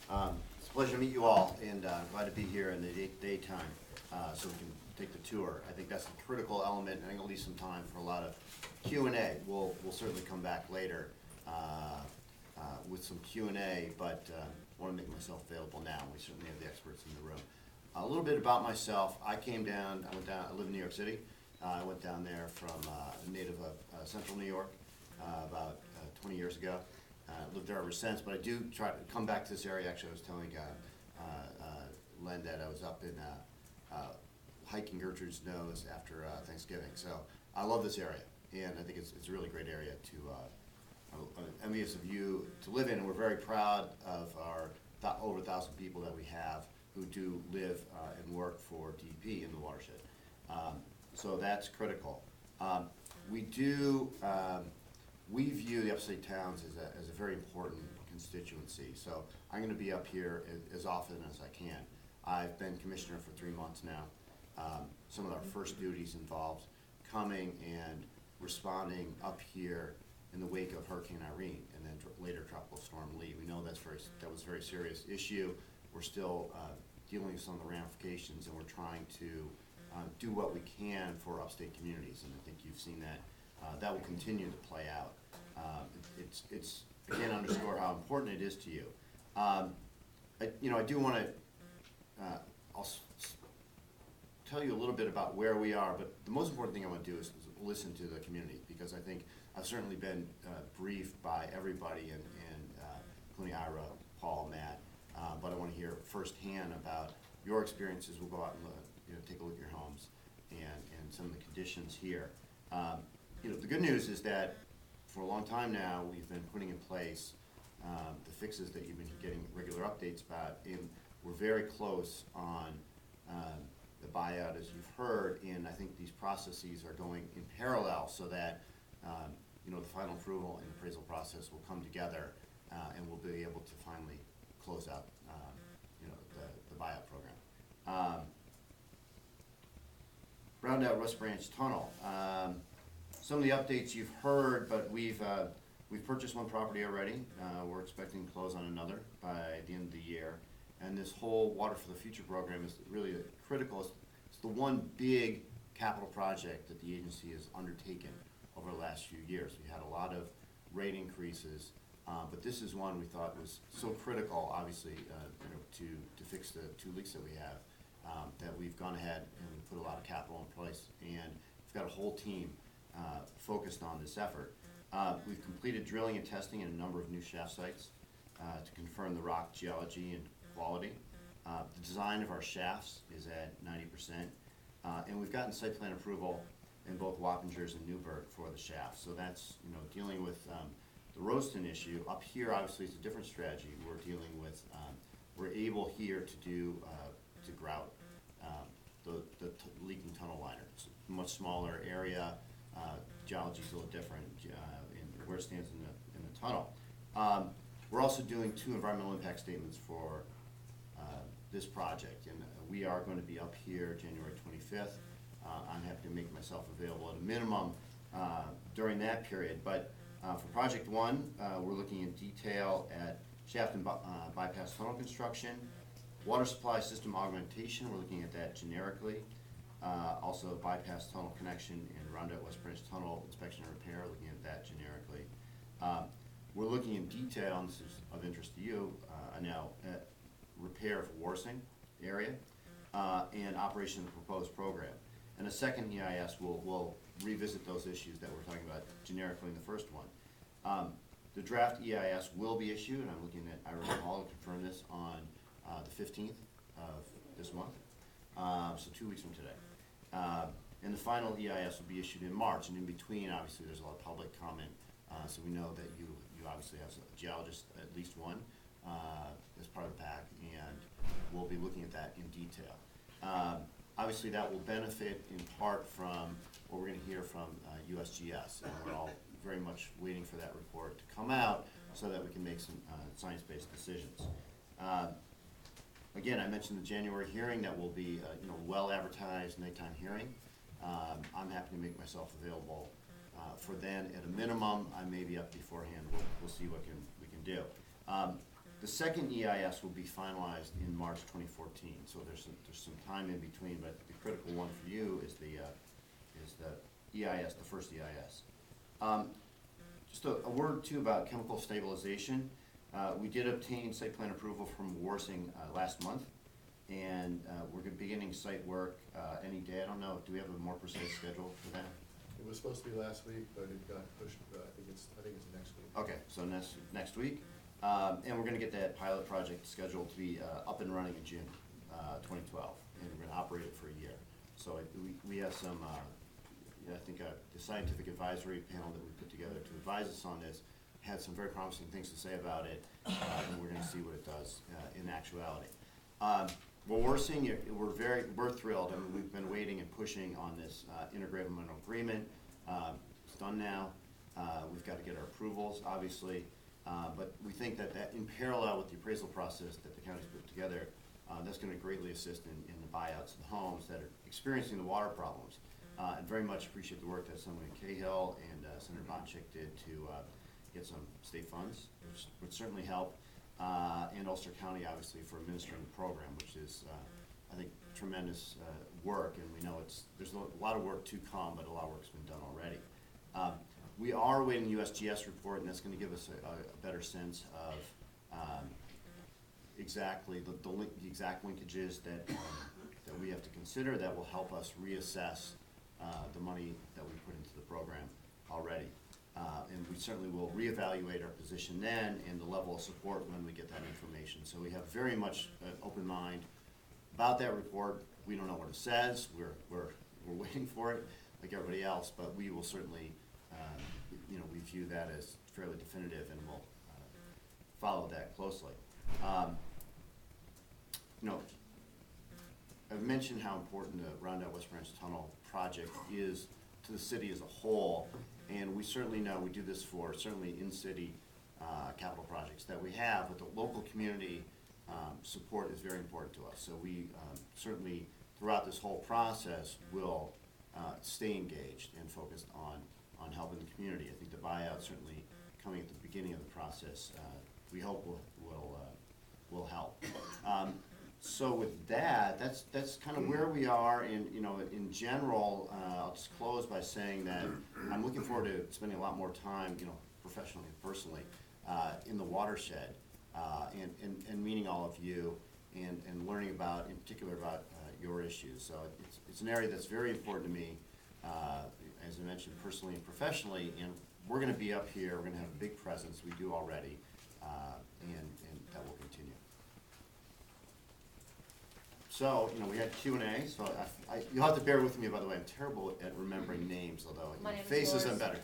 It's a pleasure to meet you all, and glad to be here in the daytime so we can take the tour. I think that's a critical element, and I think I'll leave some time for a lot of Q&A. We'll certainly come back later with some Q&A, but I want to make myself available now. We certainly have the experts in the room. A little bit about myself. I went down, I live in New York City. I went down there from a native of Central New York about 20 years ago. Lived there ever since, but I do try to come back to this area. Actually, I was telling Len that I was up in hiking Gertrude's Nose after Thanksgiving. So I love this area, and I think it's a really great area to, I'm envious of you to live in, and we're very proud of our over 1,000 people that we have who do live and work for DEP in the watershed. So that's critical. We view the upstate towns as a very important constituency. So I'm going to be up here as often as I can. I've been commissioner for 3 months now. Some of our first duties involved coming and responding up here in the wake of Hurricane Irene and then later Tropical Storm Lee. We know that was a very serious issue. We're still dealing with some of the ramifications, and we're trying to do what we can for upstate communities, and I think you've seen that. That will continue to play out. It's again underscore how important it is to you. I do want to. I'll tell you a little bit about where we are, but the most important thing I want to do is listen to the community, because I think I've certainly been briefed by everybody, and including Ira, Paul, Matt, but I want to hear firsthand about your experiences. We'll go out and take a look at your homes and some of the conditions here. The good news is that for a long time now, we've been putting in place the fixes that you've been getting regular updates about, and we're very close on the buyout, as you've heard, and I think these processes are going in parallel so that the final approval and appraisal process will come together, and we'll be able to finally close out the buyout program. Round out West Branch Tunnel. Some of the updates you've heard, but we've purchased one property already. We're expecting to close on another by the end of the year. And this whole Water for the Future program is really critical. It's the one big capital project that the agency has undertaken over the last few years. We had a lot of rate increases, but this is one we thought was so critical, obviously, to fix the 2 leaks that we have, that we've gone ahead and put a lot of capital in place, and we've got a whole team focused on this effort. We've completed drilling and testing in a number of new shaft sites to confirm the rock geology and quality. The design of our shafts is at 90%, and we've gotten site plan approval in both Wappingers and Newburgh for the shafts. So that's dealing with the Roaston issue. Up here, obviously, it's a different strategy. We're dealing with, we're able here to do to grout the leaking tunnel liner. It's a much smaller area. Geology is a little different in where it stands in the tunnel. We're also doing 2 environmental impact statements for this project, and we are going to be up here January 25th. I'm happy to make myself available at a minimum during that period. But for Project 1, we're looking in detail at shaft and bypass tunnel construction, water supply system augmentation. We're looking at that generically. Also, bypass tunnel connection and roundabout West Branch Tunnel inspection and repair, looking at that generically. We're looking in detail, and this is of interest to you now, at repair of Warsing area and operation of the proposed program. And a second EIS will revisit those issues that we're talking about generically in the first one. The draft EIS will be issued, and I'm looking at Ira Hall to confirm this on the 15th of this month, so 2 weeks from today. And the final EIS will be issued in March, and in between, obviously, there's a lot of public comment, so we know that you obviously have a geologist, at least one, as part of the pack, and we'll be looking at that in detail. Obviously, that will benefit in part from what we're going to hear from USGS, and we're all very much waiting for that report to come out so that we can make some science-based decisions. Again, I mentioned the January hearing that will be well-advertised nighttime hearing. I'm happy to make myself available for then. At a minimum, I may be up beforehand. We'll see what we can do. The second EIS will be finalized in March 2014, so there's some time in between, but the critical one for you is the EIS, the first EIS. Just a word too about chemical stabilization. We did obtain site plan approval from Warsing last month, and we're beginning site work any day. I don't know, do we have a more precise schedule for that? It was supposed to be last week, but it got pushed, I think it's next week. Okay, so next week. And we're gonna get that pilot project scheduled to be up and running in June 2012, and we're gonna operate it for a year. So we have some, I think the scientific advisory panel that we put together to advise us on this had some very promising things to say about it, and we're gonna see what it does in actuality. Well, we're seeing it, we're thrilled. I mean, we've been waiting and pushing on this intergovernmental agreement. It's done now. We've got to get our approvals, obviously. But we think that in parallel with the appraisal process that the county's put together, that's going to greatly assist in the buyouts of the homes that are experiencing the water problems. And very much appreciate the work that Senator Cahill and Senator Bonchik did to get some state funds, which would certainly help. And Ulster County, obviously, for administering the program, which is, I think, tremendous work. And we know there's a lot of work to come, but a lot of work's been done already. We are awaiting the USGS report, and that's going to give us a better sense of exactly the exact linkages that we have to consider that will help us reassess the money that we put into the program already. And we certainly will reevaluate our position then and the level of support when we get that information. So we have very much an open mind about that report. We don't know what it says. We're waiting for it like everybody else, but we will certainly, we view that as fairly definitive, and we'll follow that closely. I've mentioned how important the Rondout West Branch Tunnel project is to the city as a whole, and we certainly know we do this for certainly in-city capital projects that we have, but the local community support is very important to us. So we certainly, throughout this whole process, will stay engaged and focused on helping the community. I think the buyout certainly coming at the beginning of the process, we hope will help. So with that, that's kind of where we are in general. I'll just close by saying that I'm looking forward to spending a lot more time, professionally and personally, in the watershed, and meeting all of you and learning about, in particular, about your issues. So it's an area that's very important to me, as I mentioned, personally and professionally, and we're going to be up here. We're going to have a big presence. We do already, and that will continue. So, we had Q&A, so you'll have to bear with me, by the way. I'm terrible at remembering names, although faces I'm better.